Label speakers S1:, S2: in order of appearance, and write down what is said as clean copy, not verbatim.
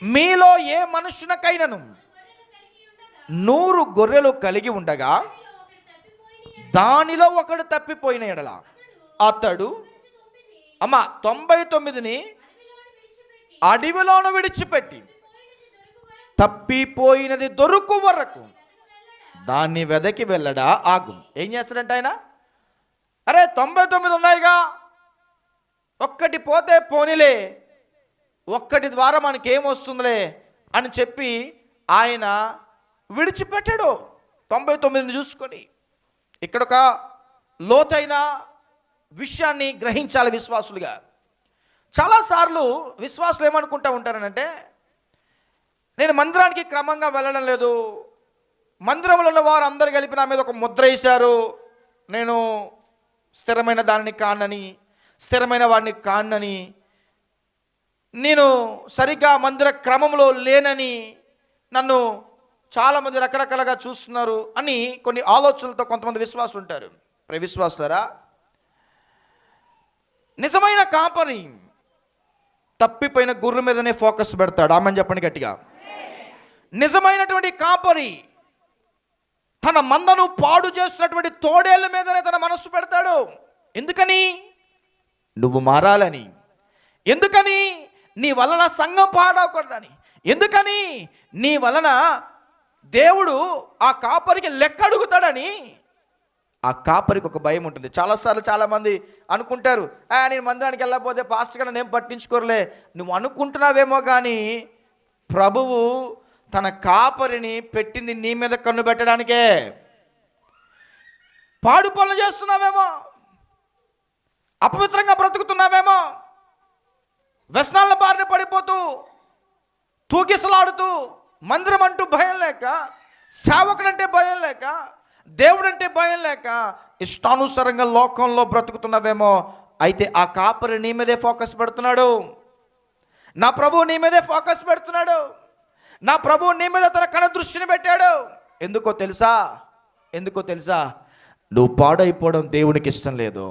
S1: మీలో ఏ మనుషునకైనను 100 గొర్రెలు కలిగి ఉండగా దానిలో ఒకడు తప్పిపోయిన ఎడల అతడు 99ని అడవిలోను విడిచిపెట్టి తప్పిపోయినది దొరుకు వరకు దాన్ని వెదకి వెళ్ళడా ఆగు. ఏం చేస్తాడంట ఆయన? అరే 99 ఉన్నాయిగా, ఒక్కటి పోతే పోనీలే, ఒక్కటి ద్వారా మనకేమొస్తుందిలే అని చెప్పి ఆయన విడిచిపెట్టాడు 99ని చూసుకొని. ఇక్కడ ఒక లోతైన విషయాన్ని గ్రహించాలి విశ్వాసులుగా. చాలాసార్లు విశ్వాసులు ఏమనుకుంటూ ఉంటారనంటే, నేను మందిరానికి క్రమంగా వెళ్ళడం లేదు, మందిరంలో ఉన్న వారు అందరు కలిపి నా మీద ఒక ముద్ర వేశారు, నేను స్థిరమైన దానిని కానని, స్థిరమైన వాడిని కానని, నేను సరిగ్గా మందిర క్రమంలో లేనని నన్ను చాలామంది రకరకాలుగా చూస్తున్నారు అని కొన్ని ఆలోచనలతో కొంతమంది విశ్వాసులు ఉంటారు. విశ్వాసులారా, నిజమైన కాపరి తప్పిపోయిన గుర్రు మీదనే ఫోకస్ పెడతాడు. ఆమెను చెప్పండి గట్టిగా. నిజమైనటువంటి కాపరి తన మందను పాడు చేస్తున్నటువంటి తోడేళ్ళ మీదనే తన మనస్సు పెడతాడు. ఎందుకని? నువ్వు మారాలని. ఎందుకని? నీ వలన సంఘం పాడవకూడదని. ఎందుకని? నీ వలన దేవుడు ఆ కాపరికి లెక్క అడుగుతాడని. ఆ కాపరికి ఒక భయం ఉంటుంది. చాలాసార్లు చాలామంది అనుకుంటారు, నేను మందిరానికి వెళ్ళకపోతే పాస్టర్ గారు నేను పట్టించుకోరలే. నువ్వు అనుకుంటున్నావేమో కానీ ప్రభువు తన కాపరిని పెట్టింది నీ మీద కన్ను పెట్టడానికే. పాడు పనులు చేస్తున్నావేమో, అపవిత్రంగా బ్రతుకుతున్నావేమో, వ్యసనాల బారిన పడిపోతూ తూకిసలాడుతూ మందిరం అంటూ భయం లేక, సేవకుడంటే భయం లేక, దేవుడంటే భయం లేక ఇష్టానుసారంగా లోకంలో బ్రతుకుతున్నావేమో. అయితే ఆ కాపరి నీ మీదే ఫోకస్ పెడుతున్నాడు. నా ప్రభువు నీ మీదే ఫోకస్ పెడుతున్నాడు. నా ప్రభువు నీ మీద తన కన దృష్టిని పెట్టాడు. ఎందుకో తెలుసా? నువ్వు పాడైపోవడం దేవునికి ఇష్టం లేదు.